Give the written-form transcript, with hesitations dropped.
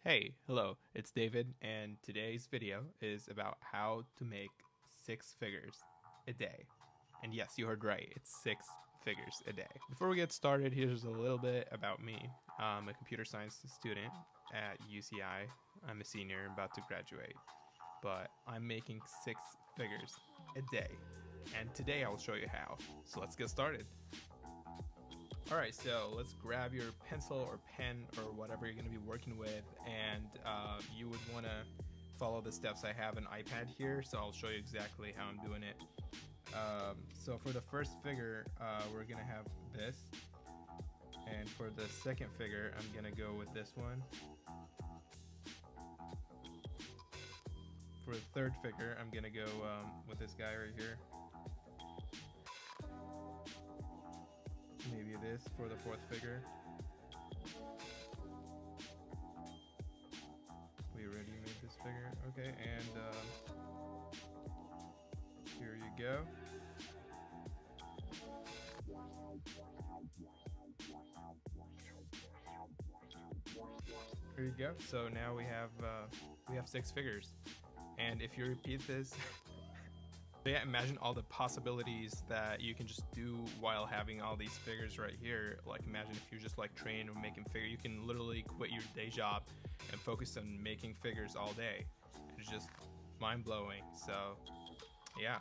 Hey, hello, it's David, and today's video is about how to make six figures a day. And yes, you heard right, it's six figures a day. Before we get started, here's a little bit about me. I'm a computer science student at UCI. I'm a senior, about to graduate, but I'm making six figures a day. And today I will show you how. So let's get started. All right, so let's grab your pencil or pen or whatever you're going to be working with, and you would want to follow the steps. I have an iPad here, so I'll show you exactly how I'm doing it. So for the first figure, we're going to have this, and for the second figure, I'm going to go with this one. For the third figure, I'm going to go with this guy right here. Maybe this for the fourth figure. We already made this figure. Okay, and here you go. Here you go. So now we have six figures, and if you repeat this, yeah, imagine all the possibilities that you can just do while having all these figures right here. Like imagine if you just like train or making figure, you can literally quit your day job and focus on making figures all day. It's just mind blowing. So yeah.